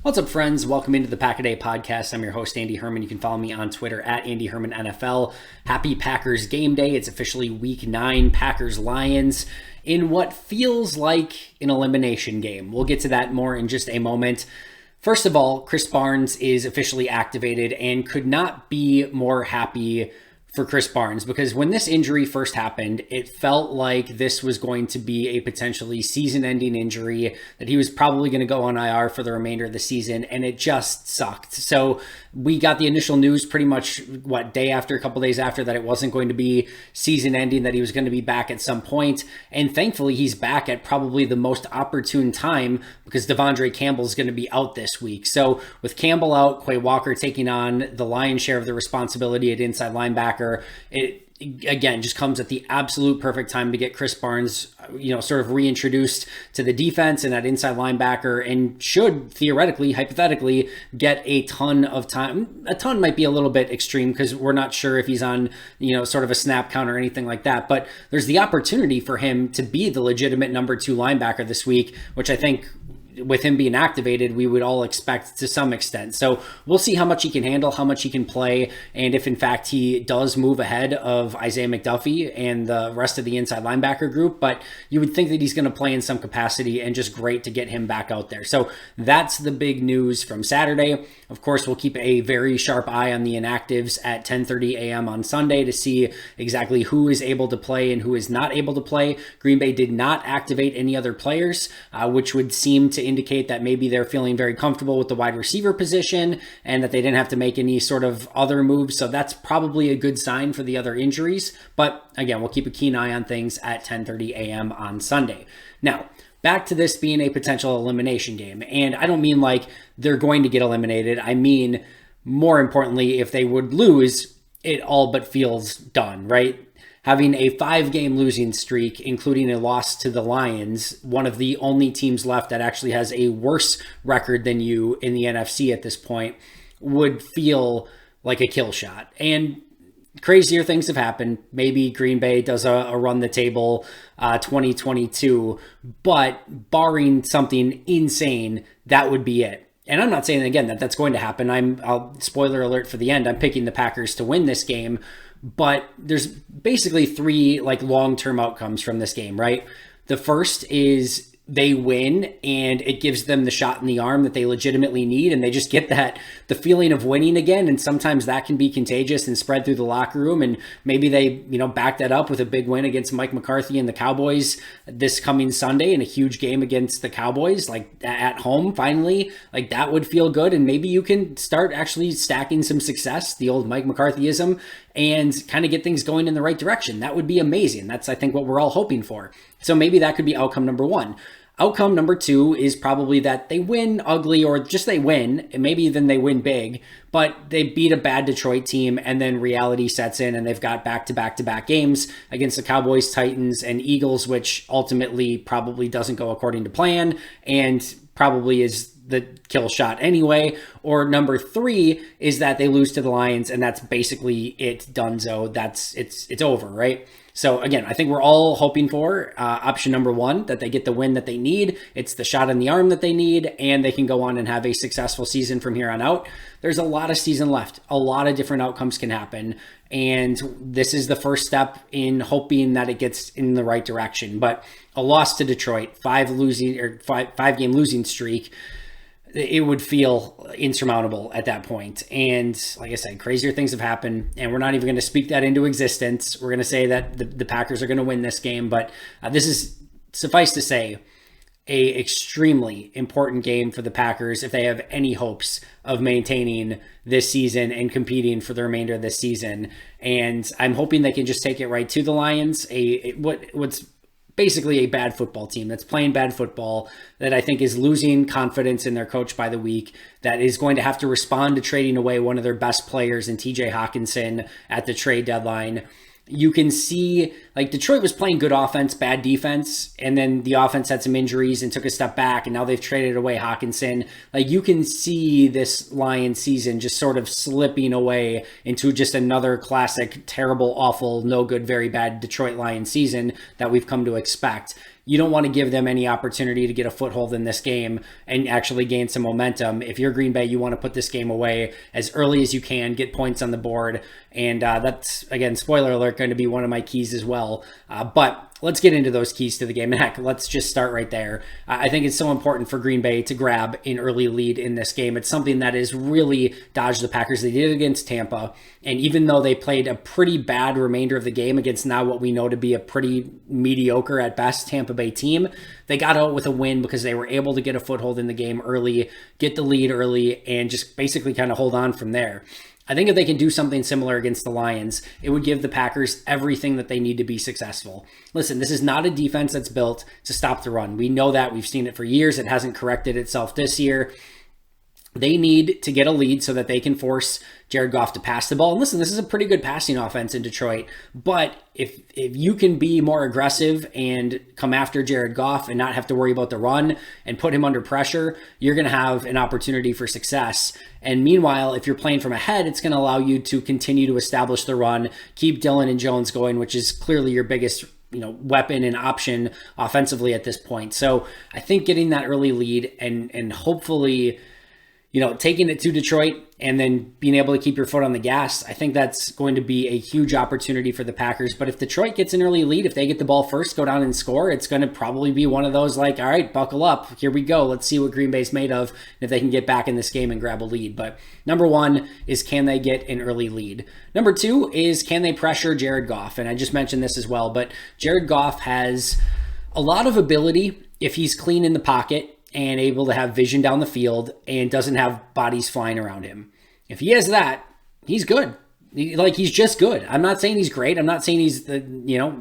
What's up, friends? Welcome into the Pack a Day podcast. I'm your host, Andy Herman. You can follow me on Twitter at Andy Herman NFL. Happy Packers game day. It's officially week 9, Packers-Lions, in what feels like an elimination game. We'll get to that more in just a moment. First of all, Chris Barnes is officially activated and could not be more happy for Chris Barnes, because when this injury first happened, it felt like this was going to be a potentially season-ending injury, that he was probably going to go on IR for the remainder of the season, and it just sucked. So we got the initial news pretty much, a couple days after, that it wasn't going to be season-ending, that he was going to be back at some point, and thankfully he's back at probably the most opportune time, because Devondre Campbell is going to be out this week. So with Campbell out, Quay Walker taking on the lion's share of the responsibility at inside linebacker, it again just comes at the absolute perfect time to get Chris Barnes, sort of reintroduced to the defense and that inside linebacker, and should theoretically, hypothetically, get a ton of time. A ton might be a little bit extreme because we're not sure if he's on, sort of a snap count or anything like that, but there's the opportunity for him to be the legitimate number 2 linebacker this week, which I think, with him being activated, we would all expect to some extent. So we'll see how much he can handle, how much he can play, and if in fact he does move ahead of Isaiah McDuffie and the rest of the inside linebacker group. But you would think that he's going to play in some capacity, and just great to get him back out there. So that's the big news from Saturday. Of course, we'll keep a very sharp eye on the inactives at 10:30 a.m. on Sunday to see exactly who is able to play and who is not able to play. Green Bay did not activate any other players, which would seem to indicate that maybe they're feeling very comfortable with the wide receiver position and that they didn't have to make any sort of other moves. So that's probably a good sign for the other injuries. But again, we'll keep a keen eye on things at 10:30 a.m. on Sunday. Now, back to this being a potential elimination game. And I don't mean like they're going to get eliminated. I mean, more importantly, if they would lose, it all but feels done, right? Having a 5-game losing streak, including a loss to the Lions, one of the only teams left that actually has a worse record than you in the NFC at this point, would feel like a kill shot. And crazier things have happened. Maybe Green Bay does a run the table 2022, but barring something insane, that would be it. And I'm not saying, again, that that's going to happen. I'll spoiler alert for the end, I'm picking the Packers to win this game. But there's basically 3 long-term outcomes from this game, right? The first is they win, and it gives them the shot in the arm that they legitimately need, and they just get the feeling of winning again. And sometimes that can be contagious and spread through the locker room, and maybe they back that up with a big win against Mike McCarthy and the Cowboys this coming Sunday, in a huge game against the Cowboys, at home. Finally, that would feel good, and maybe you can start actually stacking some success, the old Mike McCarthyism, and kind of get things going in the right direction. That would be amazing. That's, I think, what we're all hoping for. So maybe that could be outcome number 1. Outcome number 2 is probably that they win ugly, or just they win, and maybe then they win big, but they beat a bad Detroit team, and then reality sets in, and they've got back-to-back games against the Cowboys, Titans, and Eagles, which ultimately probably doesn't go according to plan, and probably is the kill shot anyway. Or number 3 is that they lose to the Lions, and that's basically it, donezo. It's over, right? So again, I think we're all hoping for option number 1, that they get the win that they need. It's the shot in the arm that they need, and they can go on and have a successful season from here on out. There's a lot of season left. A lot of different outcomes can happen, and this is the first step in hoping that it gets in the right direction. But a loss to Detroit, 5-game losing streak, it would feel insurmountable at that point. And like I said, crazier things have happened, and we're not even going to speak that into existence. We're going to say that the Packers are going to win this game, but this is, suffice to say, a extremely important game for the Packers if they have any hopes of maintaining this season and competing for the remainder of this season. And I'm hoping they can just take it right to the Lions, what's basically a bad football team that's playing bad football, that I think is losing confidence in their coach by the week, that is going to have to respond to trading away one of their best players in TJ Hawkinson at the trade deadline. You can see, Detroit was playing good offense, bad defense, and then the offense had some injuries and took a step back, and now they've traded away Hawkinson. You can see this Lions season just sort of slipping away into just another classic, terrible, awful, no good, very bad Detroit Lions season that we've come to expect. you don't want to give them any opportunity to get a foothold in this game and actually gain some momentum. If you're Green Bay, you want to put this game away as early as you can, get points on the board. And that's, again, spoiler alert, going to be one of my keys as well. But let's get into those keys to the game. And heck, let's just start right there. I think it's so important for Green Bay to grab an early lead in this game. It's something that has really dodged the Packers. They did it against Tampa. And even though they played a pretty bad remainder of the game against now what we know to be a pretty mediocre at best Tampa Bay team, they got out with a win because they were able to get a foothold in the game early, get the lead early, and just basically kind of hold on from there. I think if they can do something similar against the Lions, it would give the Packers everything that they need to be successful. Listen, this is not a defense that's built to stop the run. We know that. We've seen it for years. It hasn't corrected itself this year. They need to get a lead so that they can force Jared Goff to pass the ball. And listen, this is a pretty good passing offense in Detroit. But if you can be more aggressive and come after Jared Goff and not have to worry about the run and put him under pressure, you're going to have an opportunity for success. And meanwhile, if you're playing from ahead, it's going to allow you to continue to establish the run, keep Dillon and Jones going, which is clearly your biggest weapon and option offensively at this point. So I think getting that early lead and hopefully taking it to Detroit and then being able to keep your foot on the gas, I think that's going to be a huge opportunity for the Packers. But if Detroit gets an early lead, if they get the ball first, go down and score, it's going to probably be one of those like, all right, buckle up. Here we go. Let's see what Green Bay's made of if they can get back in this game and grab a lead. But number one is, can they get an early lead? Number two is, can they pressure Jared Goff? And I just mentioned this as well, but Jared Goff has a lot of ability if he's clean in the pocket and able to have vision down the field and doesn't have bodies flying around him. If he has that, he's good. He's just good. I'm not saying he's great. I'm not saying he's the,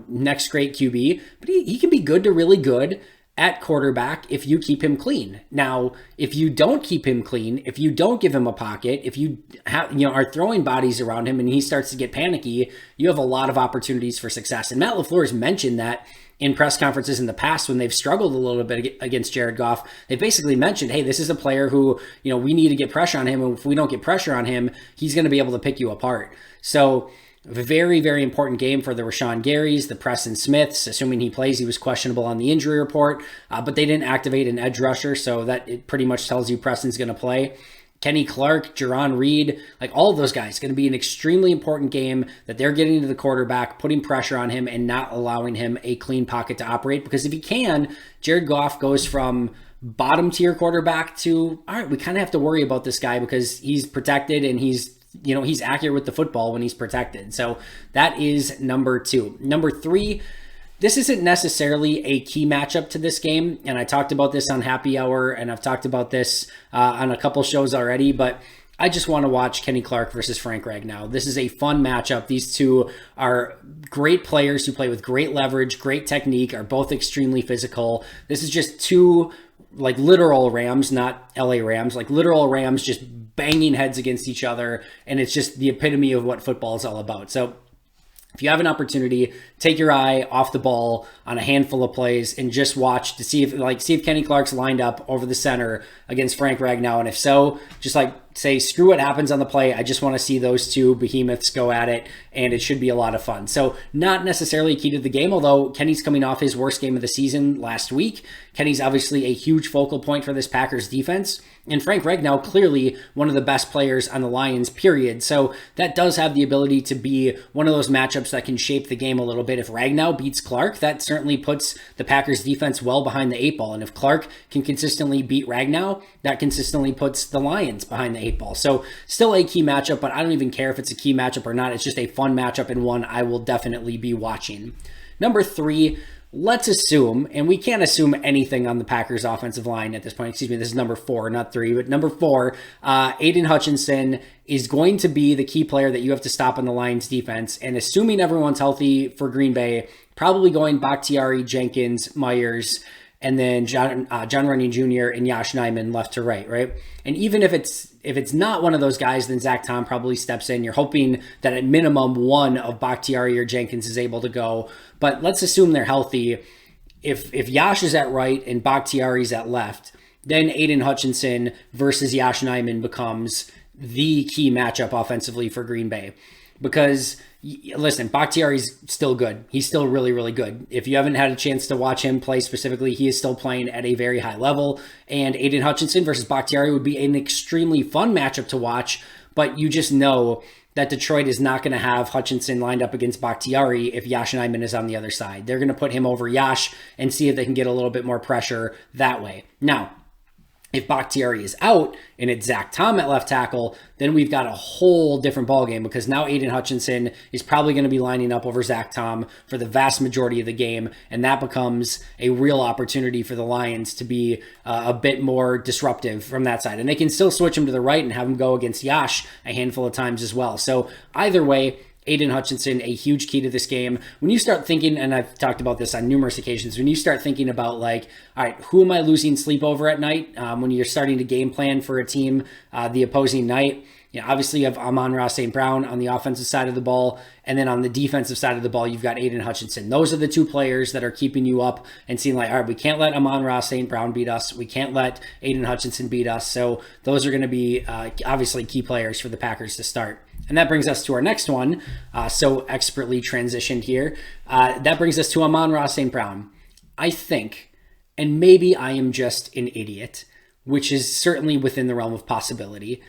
next great QB, but he can be good to really good at quarterback if you keep him clean. Now, if you don't keep him clean, if you don't give him a pocket, if you are throwing bodies around him and he starts to get panicky, you have a lot of opportunities for success. And Matt LaFleur has mentioned that in press conferences in the past when they've struggled a little bit against Jared Goff. They basically mentioned, hey, this is a player who, we need to get pressure on him. And if we don't get pressure on him, he's going to be able to pick you apart. So very, very important game for the Rashawn Garys, the Preston Smiths, assuming he plays. He was questionable on the injury report, but they didn't activate an edge rusher. So that it pretty much tells you Preston's going to play. Kenny Clark, Jerron Reed, all of those guys, going to be an extremely important game that they're getting to the quarterback, putting pressure on him and not allowing him a clean pocket to operate. Because if he can, Jared Goff goes from bottom tier quarterback to, all right, we kind of have to worry about this guy because he's protected and he's accurate with the football when he's protected. So that is number two. Number three, this isn't necessarily a key matchup to this game, and I talked about this on Happy Hour, and I've talked about this on a couple shows already, but I just want to watch Kenny Clark versus Frank Ragnow. This is a fun matchup. These two are great players who play with great leverage, great technique, are both extremely physical. This is just two literal Rams, not LA Rams, literal Rams just banging heads against each other, and it's just the epitome of what football is all about. So if you have an opportunity, take your eye off the ball on a handful of plays and just watch to see if Kenny Clark's lined up over the center against Frank Ragnow. And if so, just say, screw what happens on the play. I just want to see those two behemoths go at it, and it should be a lot of fun. So not necessarily key to the game, although Kenny's coming off his worst game of the season last week. Kenny's obviously a huge focal point for this Packers defense. And Frank Ragnow, clearly one of the best players on the Lions, period. So that does have the ability to be one of those matchups that can shape the game a little bit. If Ragnow beats Clark, that certainly puts the Packers defense well behind the 8 ball. And if Clark can consistently beat Ragnow, that consistently puts the Lions behind the 8 ball. So still a key matchup, but I don't even care if it's a key matchup or not. It's just a fun matchup and one I will definitely be watching. Number three, let's assume, and we can't assume anything on the Packers offensive line at this point. Excuse me, this is number 4, not 3, but number 4, Aiden Hutchinson is going to be the key player that you have to stop in the Lions defense. And assuming everyone's healthy for Green Bay, probably going Bakhtiari, Jenkins, Myers, and then John Runyon Jr. and Yosh Nijman left to right? And even if it's not one of those guys, then Zach Tom probably steps in. You're hoping that at minimum one of Bakhtiari or Jenkins is able to go. But let's assume they're healthy. If Yosh is at right and Bakhtiari's at left, then Aiden Hutchinson versus Yosh Nijman becomes the key matchup offensively for Green Bay. because listen, Bakhtiari's still good. He's still really, really good. If you haven't had a chance to watch him play specifically, he is still playing at a very high level. And Aiden Hutchinson versus Bakhtiari would be an extremely fun matchup to watch, but you just know that Detroit is not going to have Hutchinson lined up against Bakhtiari if Yash Nyman is on the other side. They're going to put him over Yash and see if they can get a little bit more pressure that way. Now, if Bakhtiari is out and it's Zach Tom at left tackle, then we've got a whole different ballgame, because now Aiden Hutchinson is probably going to be lining up over Zach Tom for the vast majority of the game, and that becomes a real opportunity for the Lions to be a bit more disruptive from that side. And they can still switch him to the right and have him go against Yash a handful of times as well. So either way, Aiden Hutchinson, a huge key to this game. When you start thinking, and I've talked about this on numerous occasions, when you start thinking about like, all right, who am I losing sleep over at night? When you're starting to game plan for a team, the opposing night, obviously you have Amon-Ra St. Brown on the offensive side of the ball, and then on the defensive side of the ball, you've got Aiden Hutchinson. Those are the two players that are keeping you up and seeing like, all right, we can't let Amon-Ra St. Brown beat us. We can't let Aiden Hutchinson beat us. So those are going to be obviously key players for the Packers to start. And that brings us to our next one, so expertly transitioned here. That brings us to Amon-Ra St. Brown. I think, and maybe I am just an idiot, which is certainly within the realm of possibility,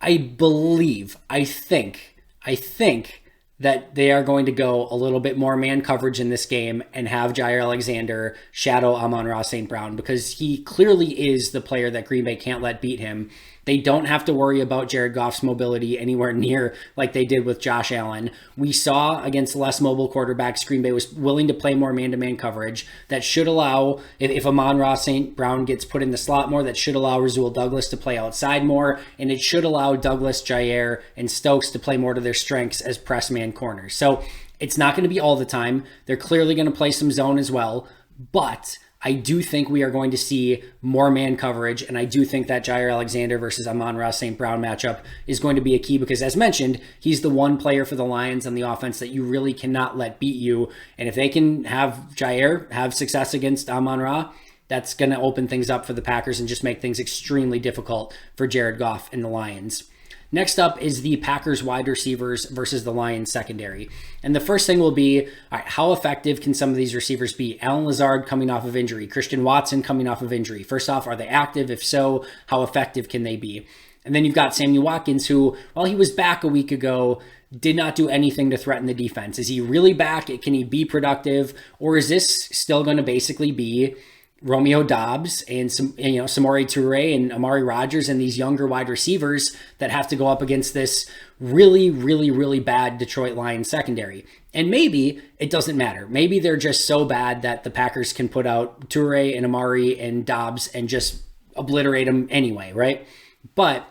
I think that they are going to go a little bit more man coverage in this game and have Jair Alexander shadow Amon-Ra St. Brown, because he clearly is the player that Green Bay can't let beat him. They don't have to worry about Jared Goff's mobility anywhere near like they did with Josh Allen. We saw against less mobile quarterbacks, Green Bay was willing to play more man-to-man coverage. That should allow, if Amon-Ra St. Brown gets put in the slot more, that should allow Rasul Douglas to play outside more, and it should allow Douglas, Jair, and Stokes to play more to their strengths as press man corners. So it's not going to be all the time. They're clearly going to play some zone as well, but I do think we are going to see more man coverage, and I do think that Jair Alexander versus Amon-Ra St. Brown matchup is going to be a key, because as mentioned, he's the one player for the Lions on the offense that you really cannot let beat you. And if they can have Jair have success against Amon-Ra, that's going to open things up for the Packers and just make things extremely difficult for Jared Goff and the Lions. Next up is the Packers wide receivers versus the Lions secondary. And the first thing will be, all right, how effective can some of these receivers be? Allen Lazard coming off of injury, Christian Watson coming off of injury. First off, are they active? If so, how effective can they be? And then you've got Sammy Watkins, who, while he was back a week ago, did not do anything to threaten the defense. Is he really back? Can he be productive? Or is this still going to basically be Romeo Doubs and Samori Toure and Amari Rodgers and these younger wide receivers that have to go up against this really, really, really bad Detroit Lions secondary? And maybe it doesn't matter. Maybe they're just so bad that the Packers can put out Toure and Amari and Doubs and just obliterate them anyway, right? But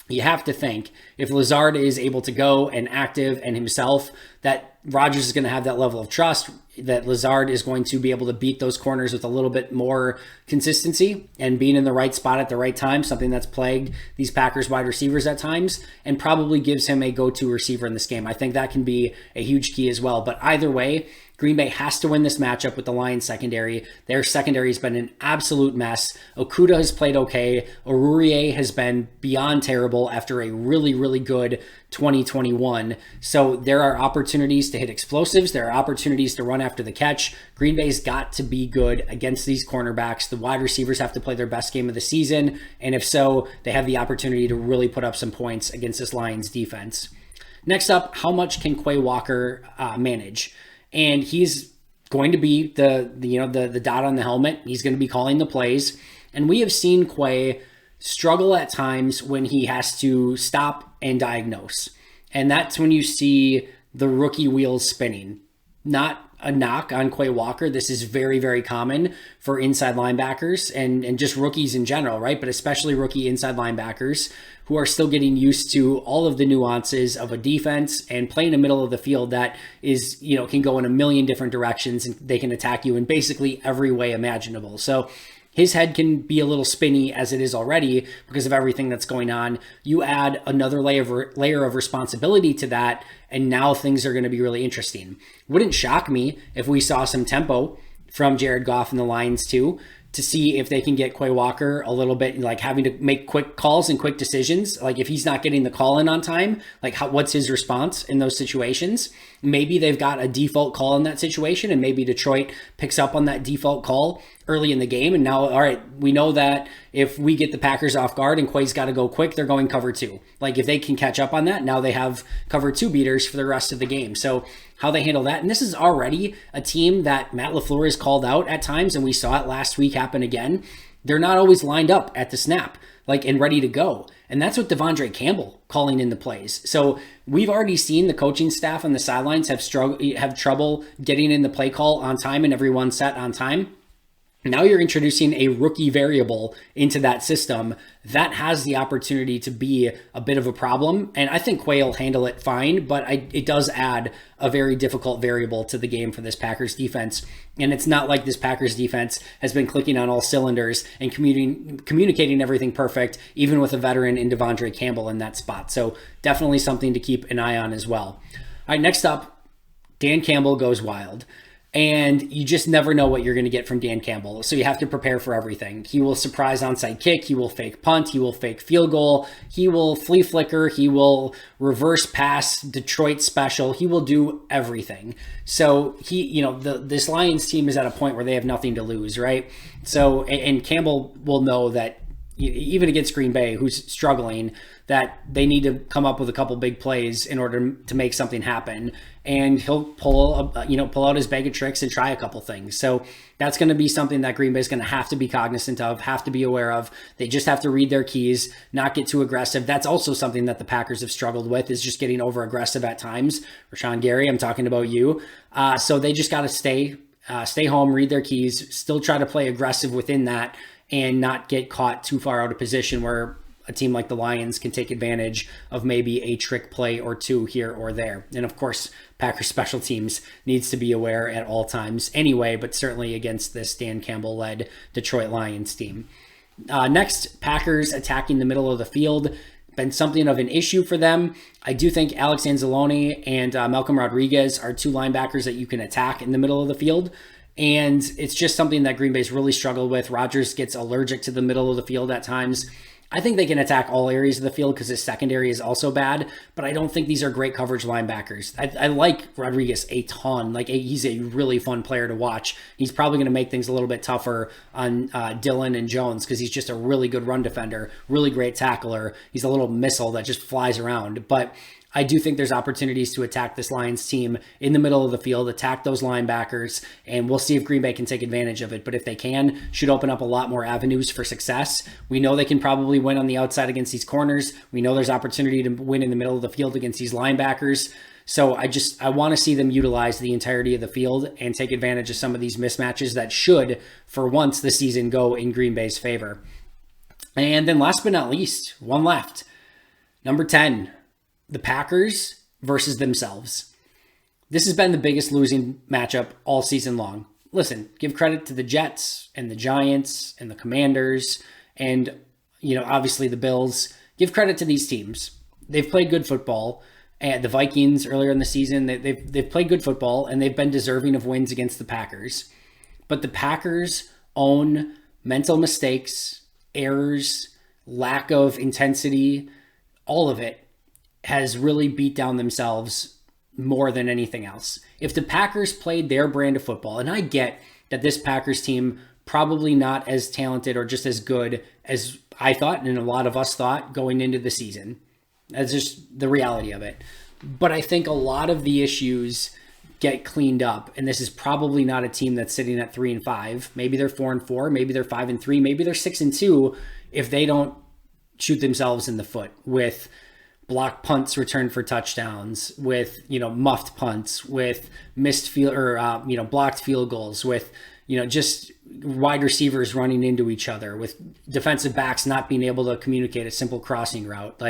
you have to think, if Lazard is able to go and active and himself, that Rodgers is going to have that level of trust, that Lazard is going to be able to beat those corners with a little bit more consistency and being in the right spot at the right time, something that's plagued these Packers wide receivers at times, and probably gives him a go-to receiver in this game. I think that can be a huge key as well. But either way, Green Bay has to win this matchup with the Lions secondary. Their secondary has been an absolute mess. Okudah has played okay. Aurier has been beyond terrible after a really, really good 2021. So there are opportunities to hit explosives. There are opportunities to run after the catch. Green Bay's got to be good against these cornerbacks. The wide receivers have to play their best game of the season. And if so, they have the opportunity to really put up some points against this Lions defense. Next up, how much can Quay Walker manage? And he's going to be the dot on the helmet. He's going to be calling the plays. And we have seen Quay struggle at times when he has to stop and diagnose. And that's when you see the rookie wheels spinning. Not a knock on Quay Walker. This is very, very common for inside linebackers and just rookies in general, right? But especially rookie inside linebackers who are still getting used to all of the nuances of a defense and playing the middle of the field that is, can go in a million different directions, and they can attack you in basically every way imaginable. So his head can be a little spinny as it is already because of everything that's going on. You add another layer of responsibility to that, and now things are going to be really interesting. Wouldn't shock me if we saw some tempo from Jared Goff and the Lions too. to see if they can get Quay Walker a little bit, like having to make quick calls and quick decisions. Like if he's not getting the call in on time, like what's his response in those situations? Maybe they've got a default call in that situation, and maybe Detroit picks up on that default call early in the game. And now, all right, we know that if we get the Packers off guard and Quay's got to go quick, they're going cover 2. Like if they can catch up on that, now they have cover 2 beaters for the rest of the game. So how they handle that. And this is already a team that Matt LaFleur has called out at times, and we saw it last week happen again. They're not always lined up at the snap, like, and ready to go. And that's what Devondre Campbell calling in the plays. So we've already seen the coaching staff on the sidelines have trouble getting in the play call on time and everyone set on time. Now you're introducing a rookie variable into that system that has the opportunity to be a bit of a problem. And I think Quay will handle it fine, but it does add a very difficult variable to the game for this Packers defense. And it's not like this Packers defense has been clicking on all cylinders and communicating everything perfect, even with a veteran in Devondre Campbell in that spot. So definitely something to keep an eye on as well. All right, next up, Dan Campbell goes wild. And you just never know what you're going to get from Dan Campbell. So you have to prepare for everything. He will surprise onside kick. He will fake punt. He will fake field goal. He will flea flicker. He will reverse pass, Detroit special. He will do everything. So this Lions team is at a point where they have nothing to lose, right? So, and Campbell will know that even against Green Bay, who's struggling, that they need to come up with a couple big plays in order to make something happen. And he'll pull out his bag of tricks and try a couple things. So that's going to be something that Green Bay is going to have to be cognizant of, have to be aware of. They just have to read their keys, not get too aggressive. That's also something that the Packers have struggled with, is just getting over aggressive at times. Rashawn Gary, I'm talking about you. So they just got to stay home, read their keys, still try to play aggressive within that, and not get caught too far out of position where a team like the Lions can take advantage of maybe a trick play or two here or there. And of course, Packers special teams needs to be aware at all times anyway, but certainly against this Dan Campbell-led Detroit Lions team. Next, Packers attacking the middle of the field. Been something of an issue for them. I do think Alex Anzalone and Malcolm Rodriguez are two linebackers that you can attack in the middle of the field. And it's just something that Green Bay's really struggled with. Rodgers gets allergic to the middle of the field at times. I think they can attack all areas of the field because his secondary is also bad, but I don't think these are great coverage linebackers. I like Rodriguez a ton. He's a really fun player to watch. He's probably going to make things a little bit tougher on Dillon and Jones because he's just a really good run defender, really great tackler. He's a little missile that just flies around. But I do think there's opportunities to attack this Lions team in the middle of the field, attack those linebackers, and we'll see if Green Bay can take advantage of it. But if they can, should open up a lot more avenues for success. We know they can probably win on the outside against these corners. We know there's opportunity to win in the middle of the field against these linebackers. So I want to see them utilize the entirety of the field and take advantage of some of these mismatches that should, for once this season, go in Green Bay's favor. And then last but not least, one left. Number 10. The Packers versus themselves. This has been the biggest losing matchup all season long. Listen, give credit to the Jets and the Giants and the Commanders and, obviously the Bills. Give credit to these teams. They've played good football. And the Vikings earlier in the season, they've played good football and they've been deserving of wins against the Packers. But the Packers own mental mistakes, errors, lack of intensity, all of it has really beat down themselves more than anything else. If the Packers played their brand of football, and I get that this Packers team probably not as talented or just as good as I thought and a lot of us thought going into the season. That's just the reality of it. But I think a lot of the issues get cleaned up, and this is probably not a team that's sitting at 3-5. Maybe they're 4-4, maybe they're 5-3, maybe they're 6-2 if they don't shoot themselves in the foot with blocked punts returned for touchdowns, with muffed punts, with missed field or blocked field goals, with just wide receivers running into each other, with defensive backs not being able to communicate a simple crossing route.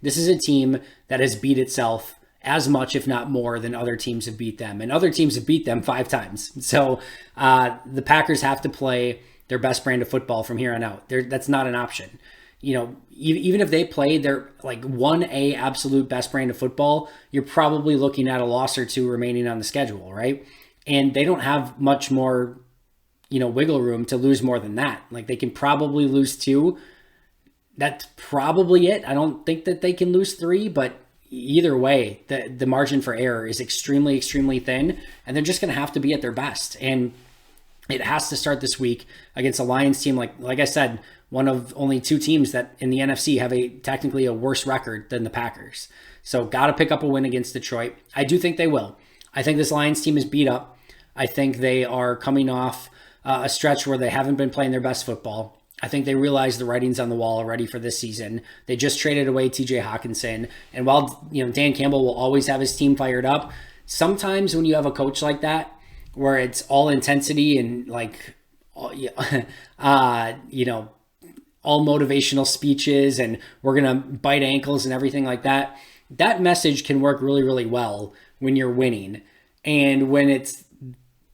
This is a team that has beat itself as much, if not more, than other teams have beat them, and other teams have beat them 5 times. So the Packers have to play their best brand of football from here on out. That's not an option. Even if they play their 1A absolute best brand of football, you're probably looking at a loss or two remaining on the schedule, right? And they don't have much more wiggle room to lose more than that. Like they can probably lose 2. That's probably it. I don't think that they can lose 3, but either way, the margin for error is extremely, extremely thin, and they're just going to have to be at their best. And it has to start this week against a Lions team, like I said, one of only 2 teams that in the NFC have technically a worse record than the Packers. So got to pick up a win against Detroit. I do think they will. I think this Lions team is beat up. I think they are coming off a stretch where they haven't been playing their best football. I think they realize the writing's on the wall already for this season. They just traded away TJ Hawkinson. And while Dan Campbell will always have his team fired up, sometimes when you have a coach like that, where it's all intensity and all motivational speeches and we're going to bite ankles and everything like that, that message can work really, really well when you're winning. And when it's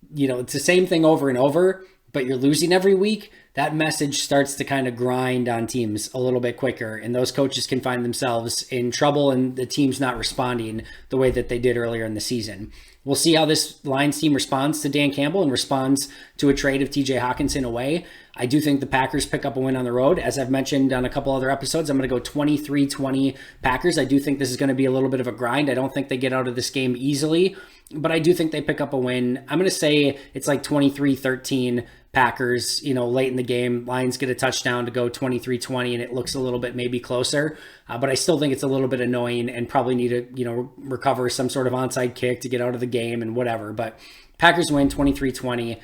the same thing over and over, but you're losing every week, that message starts to kind of grind on teams a little bit quicker, and those coaches can find themselves in trouble and the team's not responding the way that they did earlier in the season. We'll see how this Lions team responds to Dan Campbell and responds to a trade of TJ Hawkinson away. I do think the Packers pick up a win on the road. As I've mentioned on a couple other episodes, I'm going to go 23-20 Packers. I do think this is going to be a little bit of a grind. I don't think they get out of this game easily, but I do think they pick up a win. I'm going to say it's like 23-13 Packers, late in the game. Lions get a touchdown to go 23-20, and it looks a little bit maybe closer. But I still think it's a little bit annoying and probably need to, recover some sort of onside kick to get out of the game and whatever. But Packers win 23-20.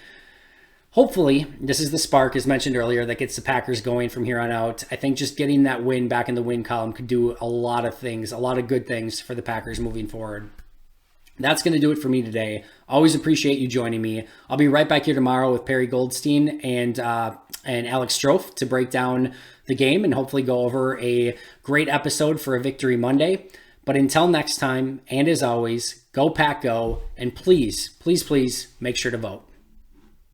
Hopefully, this is the spark, as mentioned earlier, that gets the Packers going from here on out. I think just getting that win back in the win column could do a lot of things, a lot of good things for the Packers moving forward. That's going to do it for me today. Always appreciate you joining me. I'll be right back here tomorrow with Perry Goldstein and Alex Strofe to break down the game and hopefully go over a great episode for a Victory Monday. But until next time, and as always, go Pack Go, and please, please, please make sure to vote.